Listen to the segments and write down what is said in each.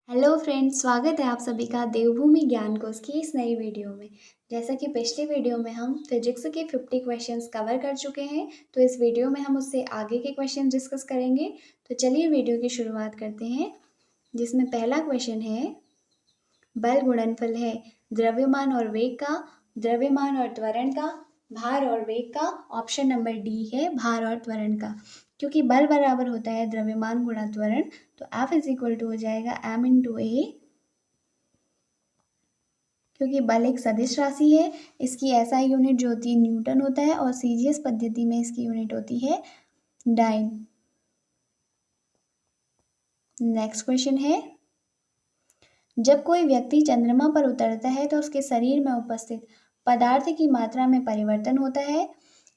Hello friends, स्वागत है आप सभी का देवभूमि ज्ञान कोश की इस नई वीडियो में। जैसा कि पिछली वीडियो में हम फिजिक्स के 50 क्वेश्चंस कवर कर चुके हैं, तो इस वीडियो में हम उससे आगे के क्वेश्चन डिस्कस करेंगे। तो चलिए वीडियो की शुरुआत करते हैं, जिसमें पहला क्वेश्चन है, बल गुणनफल है द्रव्यमान और वेग का, द्रव्यमान और त्वरण का, भार और वेग का। ऑप्शन नंबर डी है भार और त्वरण का। क्योंकि बल बराबर होता है द्रव्यमान गुणा त्वरण, तो F इज इक्वल टू हो जाएगा m इंटू ए। क्योंकि बल एक सदिश राशि है, इसकी एसआई यूनिट जो होती है न्यूटन होता है, और सीजीएस पद्धति में इसकी यूनिट होती है डाइन। नेक्स्ट क्वेश्चन है, जब कोई व्यक्ति चंद्रमा पर उतरता है तो उसके शरीर में उपस्थित पदार्थ की मात्रा में परिवर्तन होता है,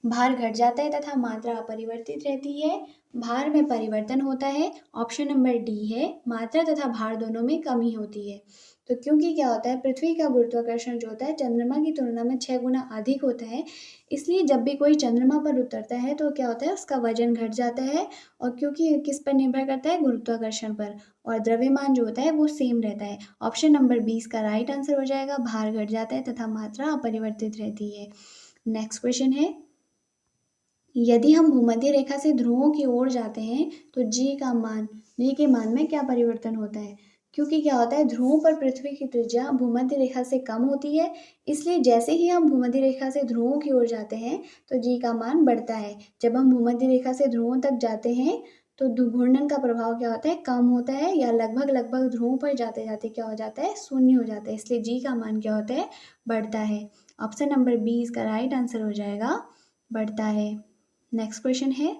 भार घट जाता है तथा मात्रा अपरिवर्तित रहती है, भार में परिवर्तन होता है। ऑप्शन नंबर डी है मात्रा तथा भार दोनों में कमी होती है। तो क्योंकि क्या होता है, पृथ्वी का गुरुत्वाकर्षण जो होता है चंद्रमा की तुलना में 6 गुना अधिक होता है, इसलिए जब भी कोई चंद्रमा पर उतरता है तो क्या होता है, उसका वजन घट जाता है। और क्योंकि किस पर निर्भर करता है, गुरुत्वाकर्षण पर, और द्रव्यमान जो होता है वो सेम रहता है। ऑप्शन नंबर 20 का राइट आंसर हो जाएगा, भार घट जाता है तथा मात्रा अपरिवर्तित रहती है। नेक्स्ट क्वेश्चन है, यदि हम भूमध्य रेखा से ध्रुवों की ओर जाते हैं तो जी के मान में क्या परिवर्तन होता है। क्योंकि क्या होता है, ध्रुवों पर पृथ्वी की त्रिज्या भूमध्य रेखा से कम होती है, इसलिए जैसे ही हम भूमध्य रेखा से ध्रुवों की ओर जाते हैं तो जी का मान बढ़ता है। जब हम भूमध्य रेखा से ध्रुवों तक जाते हैं तो घूर्णन का प्रभाव क्या होता है, कम होता है, या लगभग लगभग ध्रुवों पर जाते जाते क्या हो जाता है, शून्य हो जाता है, इसलिए जी का मान क्या होता है, बढ़ता है। ऑप्शन नंबर 20 का राइट आंसर हो जाएगा, बढ़ता है। नेक्स्ट क्वेश्चन है,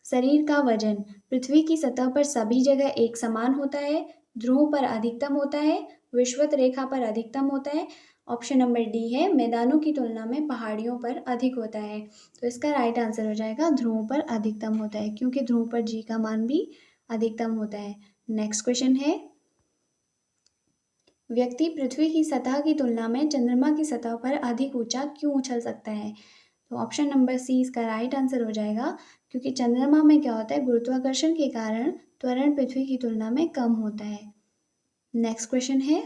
शरीर का वजन पृथ्वी की सतह पर सभी जगह एक समान होता है, ध्रुव पर अधिकतम होता है, विषुवत रेखा पर अधिकतम होता है। ऑप्शन नंबर डी है मैदानों की तुलना में पहाड़ियों पर अधिक होता है। तो इसका राइट आंसर हो जाएगा ध्रुव पर अधिकतम होता है, क्योंकि ध्रुव पर जी का मान भी अधिकतम होता है। नेक्स्ट क्वेश्चन है, व्यक्ति पृथ्वी की सतह की तुलना में चंद्रमा की सतह पर अधिक ऊंचा क्यों उछल सकता है। तो ऑप्शन नंबर सी इसका राइट आंसर हो जाएगा, क्योंकि चंद्रमा में क्या होता है, गुरुत्वाकर्षण के कारण त्वरण पृथ्वी की तुलना में कम होता है। नेक्स्ट क्वेश्चन है,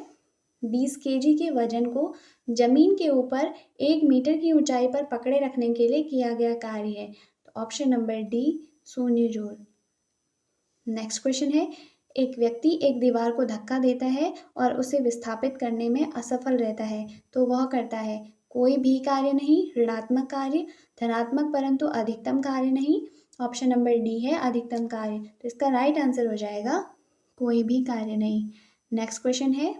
20 केजी के वजन को जमीन के ऊपर 1 मीटर की ऊंचाई पर पकड़े रखने के लिए किया गया कार्य है। तो ऑप्शन नंबर डी, शून्य जोर। नेक्स्ट क्वेश्चन है, एक व्यक्ति एक दीवार को धक्का देता है और उसे विस्थापित करने में असफल रहता है, तो वह करता है कोई भी कार्य नहीं, ऋणात्मक कार्य, धनात्मक परंतु अधिकतम कार्य नहीं। ऑप्शन नंबर डी है अधिकतम कार्य। तो इसका राइट आंसर हो जाएगा कोई भी कार्य नहीं। नेक्स्ट क्वेश्चन है,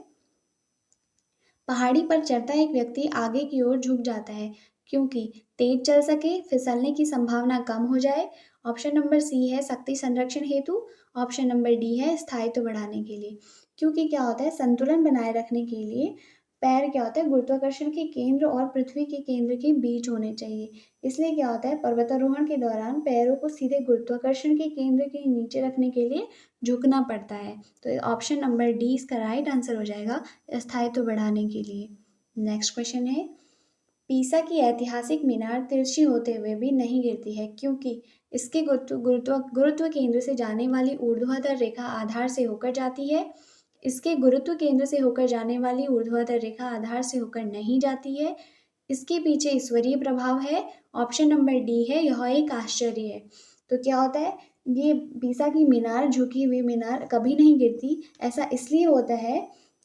पहाड़ी पर चढ़ता एक व्यक्ति आगे की ओर झुक जाता है क्योंकि तेज चल सके, फिसलने की संभावना कम हो जाए। ऑप्शन नंबर सी है शक्ति संरक्षण हेतु। ऑप्शन नंबर डी है स्थायित्व बढ़ाने के लिए। क्योंकि क्या होता है, संतुलन बनाए रखने के लिए पैर क्या होता है, गुरुत्वाकर्षण के केंद्र और पृथ्वी के केंद्र के बीच होने चाहिए। इसलिए क्या होता है, पर्वतारोहण के दौरान पैरों को सीधे गुरुत्वाकर्षण के केंद्र के नीचे रखने के लिए झुकना पड़ता है। तो ऑप्शन नंबर डी इसका राइट आंसर हो जाएगा, स्थायित्व बढ़ाने के लिए। नेक्स्ट क्वेश्चन है, पीसा की ऐतिहासिक मीनार तिरछी होते हुए भी नहीं गिरती है क्योंकि इसके गुरुत्व केंद्र से जाने वाली ऊर्ध्वाधर रेखा आधार से होकर जाती है। इसके गुरुत्व केंद्र से होकर जाने वाली ऊर्ध्वाधर रेखा आधार से होकर नहीं जाती है। इसके पीछे ईश्वरीय प्रभाव है। ऑप्शन नंबर डी है यह एक आश्चर्य है। तो क्या होता है, ये पीसा की मीनार, झुकी हुई मीनार कभी नहीं गिरती। ऐसा इसलिए होता है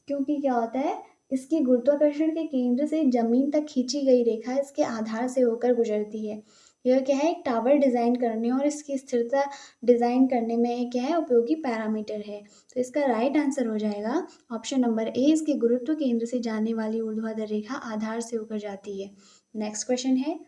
क्योंकि क्या होता है, इसके गुरुत्वाकर्षण के केंद्र से जमीन तक खींची गई रेखा इसके आधार से होकर गुजरती है। यह क्या है, एक टावर डिजाइन करने और इसकी स्थिरता डिजाइन करने में क्या है, उपयोगी पैरामीटर है। तो इसका राइट आंसर हो जाएगा ऑप्शन नंबर ए, इसके गुरुत्व केंद्र से जाने वाली ऊर्ध्वाधर रेखा आधार से होकर जाती है। नेक्स्ट क्वेश्चन है,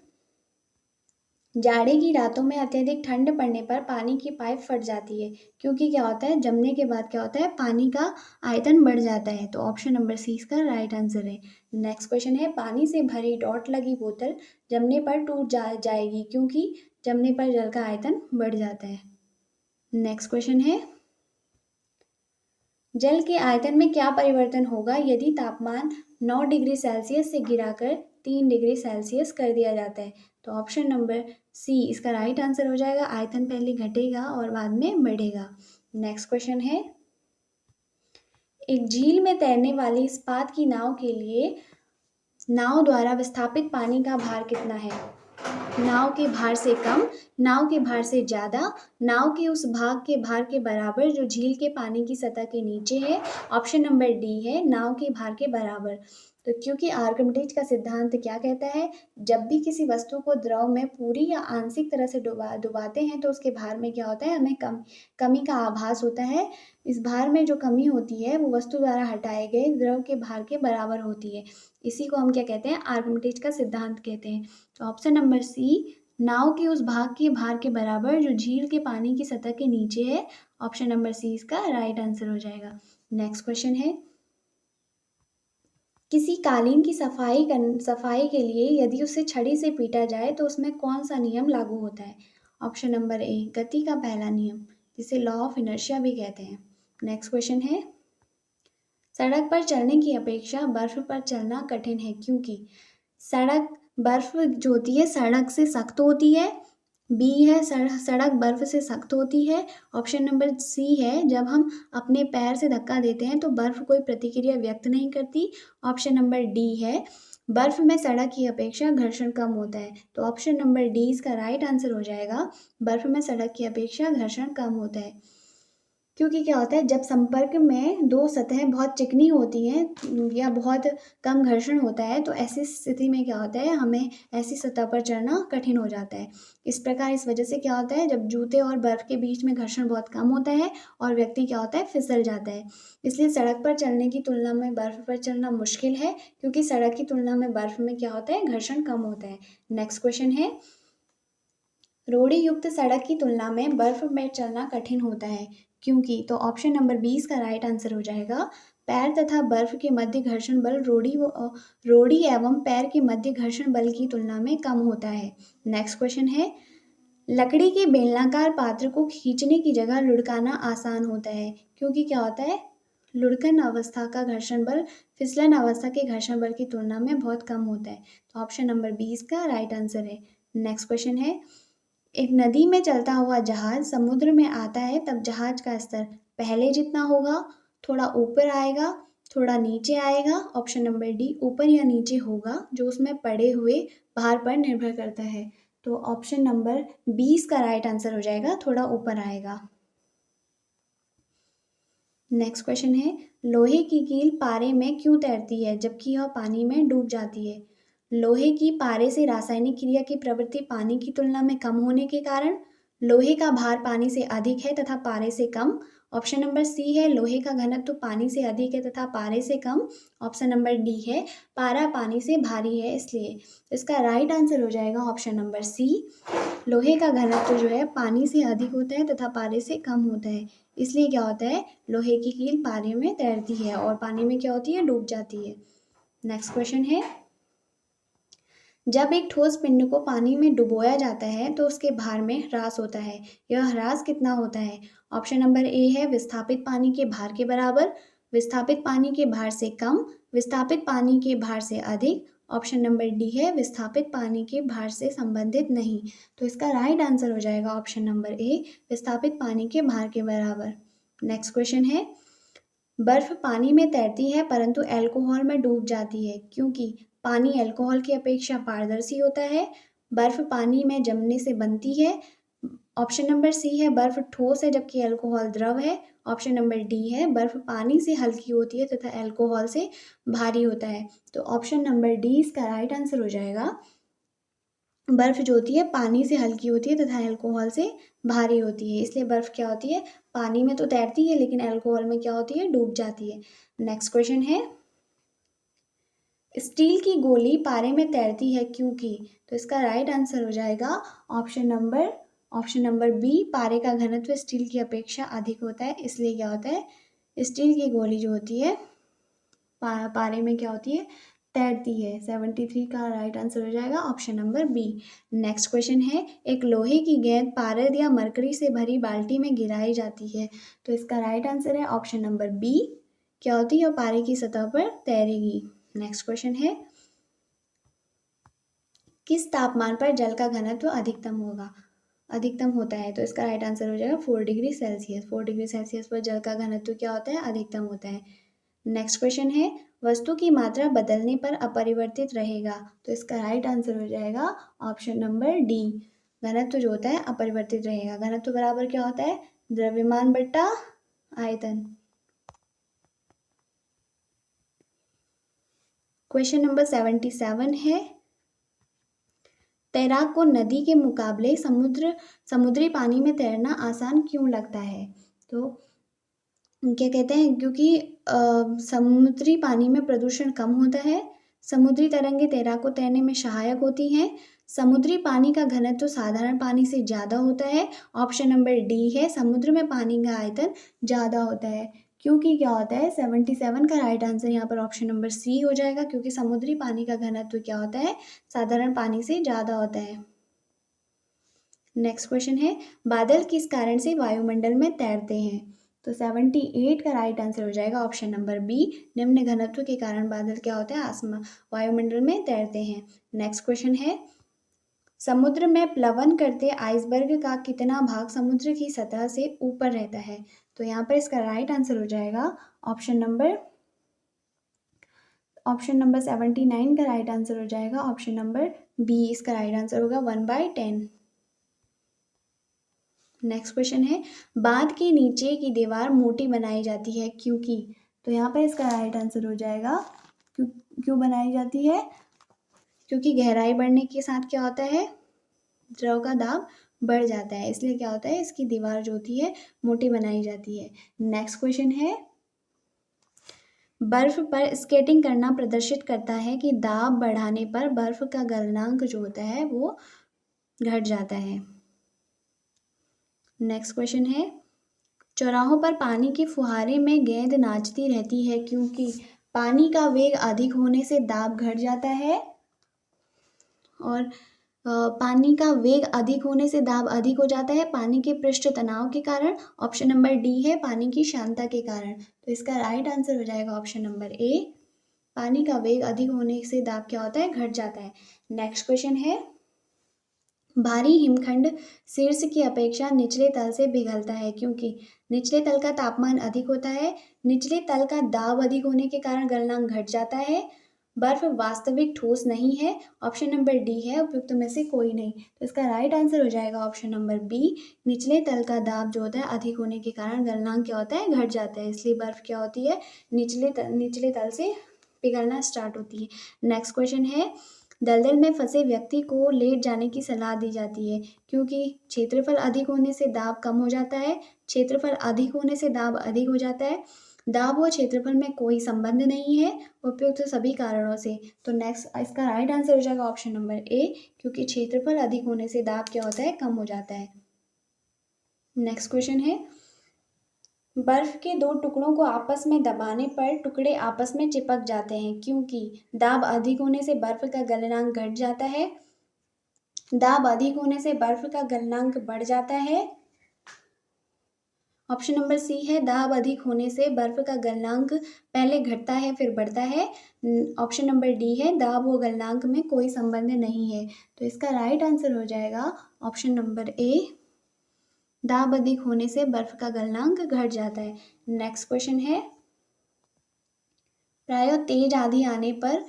जाड़े की रातों में अत्यधिक ठंड पड़ने पर पानी की पाइप फट जाती है क्योंकि क्या होता है, जमने के बाद क्या होता है, पानी का आयतन बढ़ जाता है। तो ऑप्शन नंबर सी इसका राइट आंसर है। नेक्स्ट क्वेश्चन है, पानी से भरी डॉट लगी बोतल जमने पर टूट जाएगी क्योंकि जमने पर जल का आयतन बढ़ जाता है। नेक्स्ट क्वेश्चन है, जल के आयतन में क्या परिवर्तन होगा यदि तापमान 9 डिग्री सेल्सियस से गिराकर 3 डिग्री सेल्सियस कर दिया जाता है। तो ऑप्शन नंबर सी इसका राइट आंसर हो जाएगा, आयतन पहले घटेगा और बाद में बढ़ेगा। नेक्स्ट क्वेश्चन है, एक झील में तैरने वाली इस्पात की नाव के लिए नाव द्वारा विस्थापित पानी का भार कितना है? नाव के भार से कम, नाव के भार से ज़्यादा, नाव के उस भाग के भार के बराबर जो झील के पानी की सतह के नीचे है। ऑप्शन नंबर डी है नाव के भार के बराबर। तो क्योंकि आर्किमिडीज का सिद्धांत क्या कहता है, जब भी किसी वस्तु को द्रव में पूरी या आंशिक तरह से डुबाते हैं तो उसके भार में क्या होता है, हमें कमी का आभास होता है। इस भार में जो कमी होती है वो वस्तु द्वारा हटाए गए द्रव के भार के बराबर होती है। इसी को हम क्या कहते हैं, आर्किमिडीज का सिद्धांत कहते हैं। तो ऑप्शन नंबर सी, नाव के उस भाग के भार के बराबर जो झील के पानी की सतह के नीचे है। ऑप्शन नंबर सी इसका राइट आंसर हो जाएगा। नेक्स्ट क्वेश्चन है, किसी कालीन की सफाई के लिए यदि उसे छड़ी से पीटा जाए तो उसमें कौन सा नियम लागू होता है? ऑप्शन नंबर ए, गति का पहला नियम, जिसे लॉ ऑफ इनर्शिया भी कहते हैं। नेक्स्ट क्वेश्चन है, सड़क पर चलने की अपेक्षा बर्फ पर चलना कठिन है क्योंकि बर्फ जो होती है सड़क से सख्त होती है। बी है सड़क बर्फ से सख्त होती है। ऑप्शन नंबर सी है, जब हम अपने पैर से धक्का देते हैं तो बर्फ कोई प्रतिक्रिया व्यक्त नहीं करती। ऑप्शन नंबर डी है, बर्फ में सड़क की अपेक्षा घर्षण कम होता है। तो ऑप्शन नंबर डी इसका राइट आंसर हो जाएगा, बर्फ में सड़क की अपेक्षा घर्षण कम होता है। क्योंकि क्या होता है, जब संपर्क में दो सतहें बहुत चिकनी होती हैं या बहुत कम घर्षण होता है तो ऐसी स्थिति में क्या होता है, हमें ऐसी सतह पर चढ़ना कठिन हो जाता है। इस प्रकार इस वजह से क्या होता है, जब जूते और बर्फ के बीच में घर्षण बहुत कम होता है और व्यक्ति क्या होता है, फिसल जाता है। इसलिए सड़क पर चलने की तुलना में बर्फ पर चलना मुश्किल है, क्योंकि सड़क की तुलना में बर्फ में क्या होता है, घर्षण कम होता है। नेक्स्ट क्वेश्चन है, रोड़ी युक्त सड़क की तुलना में बर्फ में चलना कठिन होता है क्योंकि? तो ऑप्शन नंबर 20 का राइट आंसर हो जाएगा, पैर तथा बर्फ के मध्य घर्षण बल रोड़ी एवं पैर के मध्य घर्षण बल की तुलना में कम होता है। नेक्स्ट क्वेश्चन है, लकड़ी के बेलनाकार पात्र को खींचने की जगह लुढ़काना आसान होता है क्योंकि क्या होता है, लुढ़कन अवस्था का घर्षण बल फिसलन अवस्था के घर्षण बल की तुलना में बहुत कम होता है। तो ऑप्शन नंबर 20 का राइट आंसर है। नेक्स्ट क्वेश्चन है, एक नदी में चलता हुआ जहाज समुद्र में आता है तब जहाज का स्तर पहले जितना होगा, थोड़ा ऊपर आएगा, थोड़ा नीचे आएगा। ऑप्शन नंबर डी, ऊपर या नीचे होगा, जो उसमें पड़े हुए भार पर निर्भर करता है। तो ऑप्शन नंबर 20 का राइट आंसर हो जाएगा, थोड़ा ऊपर आएगा। नेक्स्ट क्वेश्चन है, लोहे की कील पारे में क्यों तैरती है जबकि यह पानी में डूब जाती है? लोहे की पारे से रासायनिक क्रिया की प्रवृत्ति पानी की तुलना में कम होने के कारण, लोहे का भार पानी से अधिक है तथा पारे से कम। ऑप्शन नंबर सी है, लोहे का घनत्व पानी से अधिक है तथा पारे से कम। ऑप्शन नंबर डी है, पारा पानी से भारी है इसलिए। इसका राइट आंसर हो जाएगा ऑप्शन नंबर सी, लोहे का घनत्व जो है पानी से अधिक होता है तथा पारे से कम होता है, इसलिए क्या होता है, लोहे की कील पानी में तैरती है और पानी में क्या होती है, डूब जाती है। नेक्स्ट क्वेश्चन है, जब एक ठोस पिंड को पानी में डुबोया जाता है तो उसके भार में ह्रास होता है, यह ह्रास कितना होता है? ऑप्शन नंबर ए है, विस्थापित पानी के भार के बराबर, विस्थापित पानी के भार से कम, विस्थापित पानी के भार से अधिक। ऑप्शन नंबर डी है, विस्थापित पानी के भार से संबंधित नहीं। तो इसका राइट आंसर हो जाएगा ऑप्शन नंबर ए, विस्थापित पानी के भार के बराबर। नेक्स्ट क्वेश्चन है, बर्फ पानी में तैरती है परंतु अल्कोहल में डूब जाती है क्योंकि? पानी अल्कोहल की अपेक्षा पारदर्शी होता है, बर्फ पानी में जमने से बनती है। ऑप्शन नंबर सी है, बर्फ ठोस है जबकि अल्कोहल द्रव है। ऑप्शन नंबर डी है, बर्फ पानी से हल्की होती है तथा अल्कोहल से भारी होता है। तो ऑप्शन नंबर डी इसका राइट आंसर हो जाएगा, बर्फ जो होती है पानी से हल्की होती है तथा अल्कोहल से भारी होती है, इसलिए बर्फ क्या होती है, पानी में तो तैरती है लेकिन अल्कोहल में क्या होती है, डूब जाती है। नेक्स्ट क्वेश्चन है, स्टील की गोली पारे में तैरती है क्योंकि? तो इसका राइट आंसर हो जाएगा ऑप्शन नंबर बी, पारे का घनत्व स्टील की अपेक्षा अधिक होता है, इसलिए क्या होता है, स्टील की गोली जो होती है पारे में क्या होती है, तैरती है। 73 का राइट आंसर हो जाएगा option number B. Next question है, एक लोहे की गेंद पारद या मरकरी से भरी बाल्टी में गिराई जाती है, तो इसका राइट आंसर है ऑप्शन नंबर बी, क्या होती है, और पारे की सतह पर तैरेगी। नेक्स्ट क्वेश्चन है, किस तापमान पर जल का घनत्व अधिकतम होता है? तो इसका राइट आंसर हो जाएगा 4 डिग्री सेल्सियस। 4 डिग्री सेल्सियस पर जल का घनत्व क्या होता है, अधिकतम होता है। नेक्स्ट क्वेश्चन है वस्तु की मात्रा बदलने पर अपरिवर्तित रहेगा, तो इसका राइट आंसर हो जाएगा ऑप्शन नंबर डी। घनत्व जो होता है अपरिवर्तित रहेगा। घनत्व बराबर क्या होता है? द्रव्यमान बट्टा आयतन। क्वेश्चन नंबर 77 है तैराक को नदी के मुकाबले समुद्री पानी में तैरना आसान क्यों लगता है? तो क्या कहते हैं, क्योंकि समुद्री पानी में प्रदूषण कम होता है, समुद्री तरंगे तैराक को तैरने में सहायक होती हैं, समुद्री पानी का घनत्व साधारण पानी से ज़्यादा होता है। ऑप्शन नंबर डी है समुद्र में पानी का आयतन ज़्यादा होता है। क्योंकि क्या होता है 77 का राइट आंसर यहाँ पर ऑप्शन नंबर सी हो जाएगा, क्योंकि समुद्री पानी का घनत्व क्या होता है? साधारण पानी से ज़्यादा होता है। नेक्स्ट क्वेश्चन है बादल किस कारण से वायुमंडल में तैरते हैं? तो 78 का राइट आंसर हो जाएगा ऑप्शन नंबर बी। निम्न घनत्व के कारण बादल क्या होते हैं? आसमान वायुमंडल में तैरते हैं। नेक्स्ट क्वेश्चन है समुद्र में प्लवन करते आइसबर्ग का कितना भाग समुद्र की सतह से ऊपर रहता है? तो यहाँ पर इसका राइट आंसर हो जाएगा ऑप्शन नंबर 79 का राइट आंसर हो जाएगा ऑप्शन नंबर बी। इसका राइट आंसर होगा 1/10। नेक्स्ट क्वेश्चन है बांध के नीचे की दीवार मोटी बनाई जाती है क्योंकि? तो यहाँ पर इसका राइट आंसर हो जाएगा क्यों बनाई जाती है? क्योंकि गहराई बढ़ने के साथ क्या होता है? द्रव का दाब बढ़ जाता है, इसलिए क्या होता है? इसकी दीवार जो होती है मोटी बनाई जाती है। नेक्स्ट क्वेश्चन है बर्फ पर स्केटिंग करना प्रदर्शित करता है कि दाब बढ़ाने पर बर्फ का गलनांक जो होता है वो घट जाता है। नेक्स्ट क्वेश्चन है चौराहों पर पानी की फुहारे में गेंद नाचती रहती है क्योंकि? पानी का वेग अधिक होने से दाब घट जाता है और पानी का वेग अधिक होने से दाब अधिक हो जाता है पानी के पृष्ठ तनाव के कारण। ऑप्शन नंबर डी है पानी की शांतता के कारण। तो इसका राइट आंसर हो जाएगा ऑप्शन नंबर ए। पानी का वेग अधिक होने से दाब क्या होता है? घट जाता है। नेक्स्ट क्वेश्चन है भारी हिमखंड शीर्ष की अपेक्षा निचले तल से पिघलता है क्योंकि? निचले तल का तापमान अधिक होता है, निचले तल का दाब अधिक होने के कारण गलनांक घट जाता है, बर्फ वास्तविक ठोस नहीं है। ऑप्शन नंबर डी है उपयुक्त में से कोई नहीं। तो इसका राइट आंसर हो जाएगा ऑप्शन नंबर बी। निचले तल का दाब जो होता है अधिक होने के कारण गलनांक क्या होता है? घट जाता है, इसलिए बर्फ क्या होती है? निचले तल से पिघलना स्टार्ट होती है। नेक्स्ट क्वेश्चन है दलदल में फंसे व्यक्ति को लेट जाने की सलाह दी जाती है क्योंकि? क्षेत्रफल अधिक होने से दाब कम हो जाता है, क्षेत्रफल अधिक होने से दाब अधिक हो जाता है, दाब व क्षेत्रफल में कोई संबंध नहीं है, उपयुक्त सभी कारणों से। तो नेक्स्ट इसका राइट आंसर हो जाएगा ऑप्शन नंबर ए, क्योंकि क्षेत्रफल अधिक होने से दाब क्या होता है? कम हो जाता है। नेक्स्ट क्वेश्चन है बर्फ के दो टुकड़ों को आपस में दबाने पर टुकड़े आपस में चिपक जाते हैं क्योंकि? दाब अधिक होने से बर्फ का गलनांक घट जाता है, दाब अधिक होने से बर्फ का गलनांक बढ़ जाता है। ऑप्शन नंबर सी है दाब अधिक होने से बर्फ का गलनांक पहले घटता है फिर बढ़ता है। ऑप्शन नंबर डी है दाब व गलनांक में कोई संबंध नहीं है। तो इसका राइट आंसर हो जाएगा ऑप्शन नंबर ए। दाब अधिक होने से बर्फ का गलनांक घट जाता है। नेक्स्ट क्वेश्चन है प्रायः तेज आंधी आने पर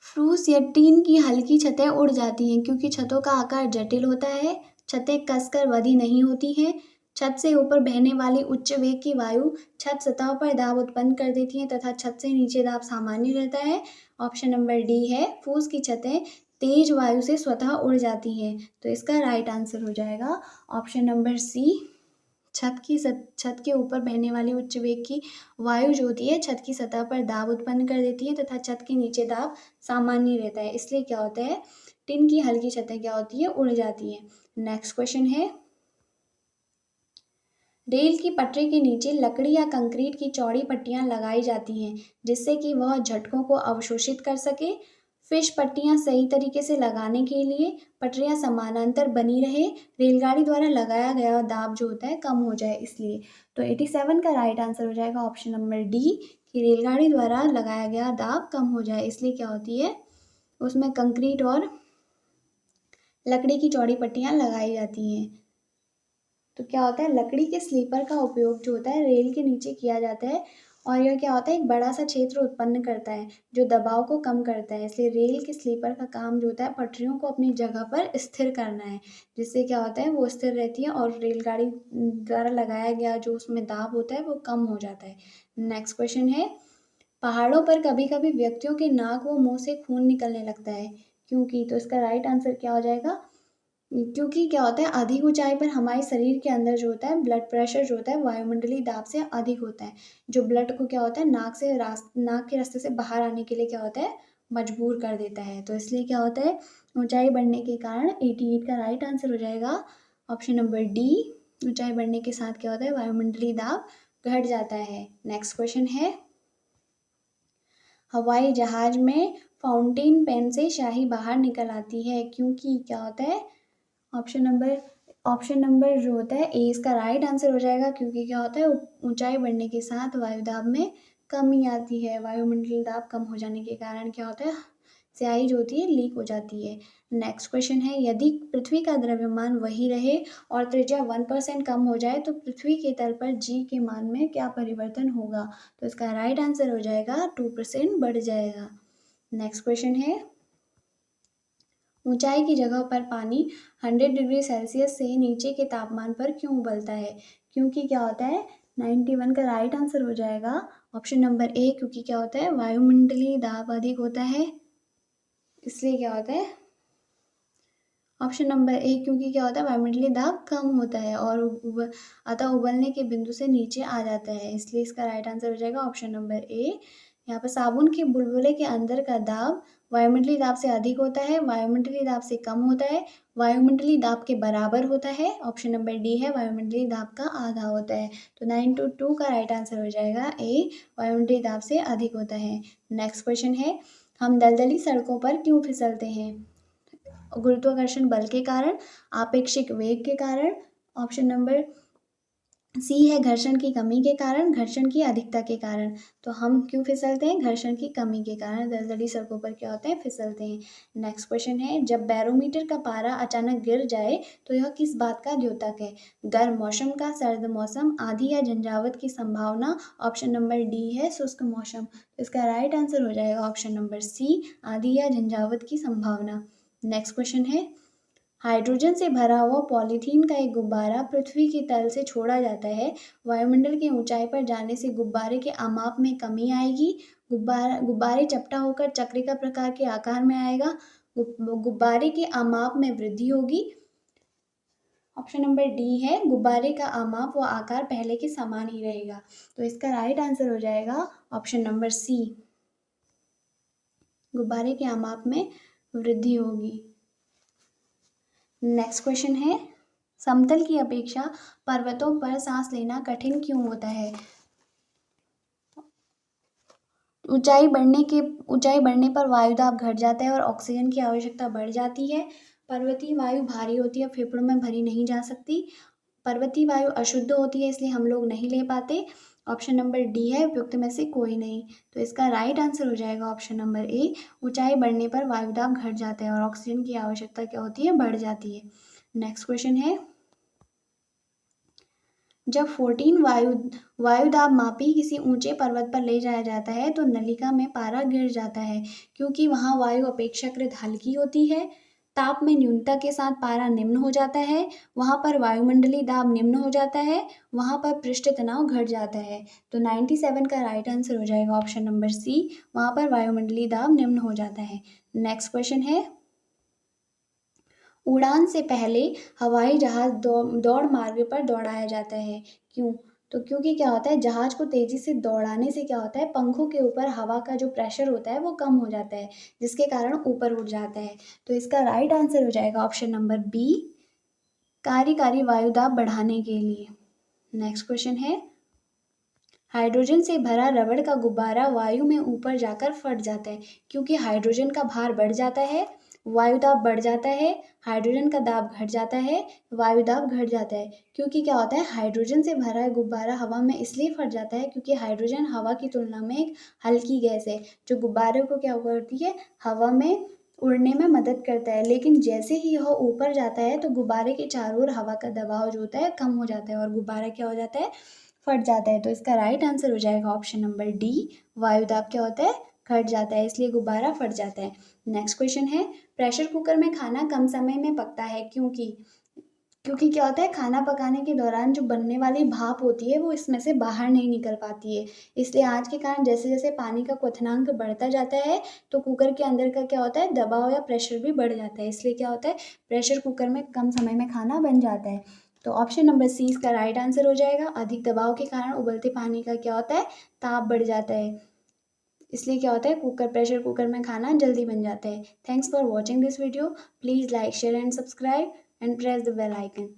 फूस या टीन की हल्की छतें उड़ जाती हैं क्योंकि छतों का आकार जटिल होता है, छतें कसकर बंधी नहीं होती हैं, छत से ऊपर बहने वाली उच्च वेग की वायु छत सतह पर दाब उत्पन्न कर देती है तथा छत से नीचे दाब सामान्य रहता है। ऑप्शन नंबर डी है फूस की छतें तेज वायु से स्वतः उड़ जाती हैं। तो इसका राइट आंसर हो जाएगा ऑप्शन नंबर सी। छत के ऊपर बहने वाली उच्च वेग की वायु जो होती है छत की सतह पर दाब उत्पन्न कर देती है तथा छत के नीचे दाब सामान्य रहता है, इसलिए क्या होता है? टिन की हल्की छतें क्या होती है? उड़ जाती है। नेक्स्ट क्वेश्चन है रेल की पटरी के नीचे लकड़ी या कंक्रीट की चौड़ी पट्टियां लगाई जाती हैं जिससे कि वह झटकों को अवशोषित कर सके। फिश पट्टियां सही तरीके से लगाने के लिए पटरियां समानांतर बनी रहे, रेलगाड़ी द्वारा लगाया गया दाब जो होता है कम हो जाए इसलिए। तो 87 का राइट आंसर हो जाएगा ऑप्शन नंबर डी कि रेलगाड़ी द्वारा लगाया गया दाब कम हो जाए, इसलिए क्या होती है उसमें कंक्रीट और लकड़ी की चौड़ी पट्टियां लगाई जाती हैं। तो क्या होता है लकड़ी के स्लीपर का उपयोग जो होता है रेल के नीचे किया जाता है और यह क्या होता है, एक बड़ा सा क्षेत्र उत्पन्न करता है जो दबाव को कम करता है। इसलिए रेल के स्लीपर का काम जो होता है पटरियों को अपनी जगह पर स्थिर करना है, जिससे क्या होता है वो स्थिर रहती है और रेलगाड़ी द्वारा लगाया गया जो उसमें दाब होता है वो कम हो जाता है। नेक्स्ट क्वेश्चन है, पहाड़ों पर कभी कभी व्यक्तियों के नाक व मुंह से खून निकलने लगता है, क्योंकि? तो इसका राइट आंसर क्या हो जाएगा? क्योंकि क्या होता है, अधिक ऊंचाई पर हमारे शरीर के अंदर जो होता है ब्लड प्रेशर जो होता है वायुमंडलीय दाब से अधिक होता है, जो ब्लड को क्या होता है नाक के रास्ते से बाहर आने के लिए क्या होता है, मजबूर कर देता है। तो इसलिए क्या होता है, ऊंचाई बढ़ने के कारण 88 का राइट आंसर हो जाएगा ऑप्शन नंबर डी। ऊंचाई बढ़ने के साथ क्या होता है, वायुमंडलीय दाब घट जाता है। नेक्स्ट क्वेश्चन है, हवाई जहाज में फाउंटेन पेन से स्याही बाहर निकल आती है, क्योंकि? क्या होता है, ऑप्शन नंबर जो होता है ए इसका राइट आंसर हो जाएगा, क्योंकि क्या होता है ऊंचाई बढ़ने के साथ वायु दाब में कमी आती है। वायुमंडलीय दाब कम हो जाने के कारण क्या होता है, स्याही जो होती है लीक हो जाती है। नेक्स्ट क्वेश्चन है, यदि पृथ्वी का द्रव्यमान वही रहे और त्रिज्या 1% कम हो जाए तो पृथ्वी के तल पर जी के मान में क्या परिवर्तन होगा? तो इसका राइट आंसर हो जाएगा 2% बढ़ जाएगा। नेक्स्ट क्वेश्चन है, ऊंचाई की जगह पर पानी 100 डिग्री सेल्सियस से नीचे के तापमान पर क्यों उबलता है? क्योंकि क्या होता है, 91 का राइट आंसर हो जाएगा ऑप्शन नंबर ए, क्योंकि क्या होता है वायुमंडलीय दाब अधिक होता है, इसलिए क्या होता है ऑप्शन नंबर ए, क्योंकि क्या होता है वायुमंडलीय दाब कम होता है और अतः उबलने के बिंदु से नीचे आ जाता है, इसलिए इसका राइट आंसर हो जाएगा ऑप्शन नंबर ए। यहाँ पर साबुन के बुलबुले के अंदर का दाब वायुमंडलीय दाब से अधिक होता है, वायुमंडलीय दाब से कम होता है, वायुमंडलीय दाब के बराबर होता है। ऑप्शन नंबर डी है, वायुमंडलीय दाब का आधा होता है। तो 922 का राइट आंसर हो जाएगा ए, वायुमंडलीय दाब से अधिक होता है। नेक्स्ट क्वेश्चन है, हम दलदली सड़कों पर क्यों फिसलते हैं? गुरुत्वाकर्षण बल के कारण, आपेक्षिक वेग के कारण, ऑप्शन नंबर सी है घर्षण की कमी के कारण, घर्षण की अधिकता के कारण। तो हम क्यों फिसलते हैं? घर्षण की कमी के कारण दलदली सड़कों पर क्या होते हैं, फिसलते हैं। नेक्स्ट क्वेश्चन है, जब बैरोमीटर का पारा अचानक गिर जाए तो यह किस बात का द्योतक है? गर्म मौसम का, सर्द मौसम, आंधी या झंझावात की संभावना। ऑप्शन नंबर डी है शुष्क मौसम। तो इसका राइट आंसर हो जाएगा ऑप्शन नंबर सी, आंधी या झंझावात की संभावना। नेक्स्ट क्वेश्चन है, हाइड्रोजन से भरा हुआ पॉलीथीन का एक गुब्बारा पृथ्वी की तल से छोड़ा जाता है, वायुमंडल की ऊंचाई पर जाने से गुब्बारे के आमाप में कमी आएगी, गुब्बारे चपटा होकर चक्रिका प्रकार के आकार में आएगा, गुब्बारे के आमाप में वृद्धि होगी। ऑप्शन नंबर डी है, गुब्बारे का आमाप व आकार पहले के समान ही रहेगा। तो इसका राइट आंसर हो जाएगा ऑप्शन नंबर सी, गुब्बारे के आमाप में वृद्धि होगी। नेक्स्ट क्वेश्चन है, समतल की अपेक्षा पर्वतों पर सांस लेना कठिन क्यों होता है? ऊंचाई बढ़ने पर वायु दाब घट जाता है और ऑक्सीजन की आवश्यकता बढ़ जाती है। पर्वतीय वायु भारी होती है, फेफड़ों में भरी नहीं जा सकती। पर्वतीय वायु अशुद्ध होती है, इसलिए हम लोग नहीं ले पाते। ऑप्शन नंबर डी है, उपयुक्त में से कोई नहीं। तो इसका राइट आंसर हो जाएगा ऑप्शन नंबर ए, ऊंचाई बढ़ने पर वायु दाब घट जाता है और ऑक्सीजन की आवश्यकता क्या होती है, बढ़ जाती है। नेक्स्ट क्वेश्चन है, जब 14 वायुदाब मापी किसी ऊंचे पर्वत पर ले जाया जाता है तो नलिका में पारा गिर जाता है, क्योंकि वहां वायु अपेक्षाकृत हल्की होती है। ताप में न्यूनता के साथ पारा निम्न हो जाता है, वहां पर वायुमंडलीय दाब निम्न हो जाता है, वहां पर पृष्ठ तनाव घट जाता है। तो 97 का राइट आंसर हो जाएगा ऑप्शन नंबर सी, वहां पर वायुमंडलीय दाब निम्न हो जाता है। नेक्स्ट क्वेश्चन है, उड़ान से पहले हवाई जहाज दौड़ मार्ग पर दौड़ाया जाता है, क्यों? तो क्योंकि क्या होता है, जहाज को तेजी से दौड़ाने से क्या होता है, पंखों के ऊपर हवा का जो प्रेशर होता है वो कम हो जाता है, जिसके कारण ऊपर उड़ जाता है। तो इसका राइट आंसर हो जाएगा ऑप्शन नंबर बी, कार्यकारी वायुदाब बढ़ाने के लिए। नेक्स्ट क्वेश्चन है, हाइड्रोजन से भरा रबड़ का गुब्बारा वायु में ऊपर जाकर फट जाता है, क्योंकि हाइड्रोजन का भार बढ़ जाता है, वायु दाब बढ़ जाता है, हाइड्रोजन का दाब घट जाता है, वायु दाब घट जाता है। क्योंकि क्या होता है, हाइड्रोजन से भरा गुब्बारा हवा में इसलिए फट जाता है क्योंकि हाइड्रोजन हवा की तुलना में एक हल्की गैस है, जो गुब्बारे को क्या करती है, हवा में उड़ने में मदद करता है। लेकिन जैसे ही यह ऊपर जाता है तो गुब्बारे के चारों ओर हवा का दबाव जो होता है कम हो जाता है और गुब्बारा क्या हो जाता है, फट जाता है। तो इसका राइट आंसर हो जाएगा ऑप्शन नंबर डी, वायुदाब क्या होता है, फट जाता है, इसलिए गुब्बारा फट जाता है। नेक्स्ट क्वेश्चन है, प्रेशर कुकर में खाना कम समय में पकता है क्योंकि क्योंकि क्या होता है, खाना पकाने के दौरान जो बनने वाली भाप होती है वो इसमें से बाहर नहीं निकल पाती है। इसलिए आँच के कारण जैसे जैसे पानी का क्वथनांक बढ़ता जाता है तो कुकर के अंदर का क्या होता है, दबाव या प्रेशर भी बढ़ जाता है। इसलिए क्या होता है, प्रेशर कुकर में कम समय में खाना बन जाता है। तो ऑप्शन नंबर सी इसका राइट आंसर हो जाएगा। अधिक दबाव के कारण उबलते पानी का क्या होता है, ताप बढ़ जाता है। इसलिए क्या होता है, प्रेशर कुकर में खाना जल्दी बन जाता है। Thanks for watching this video. Please like, share and subscribe and press the bell icon.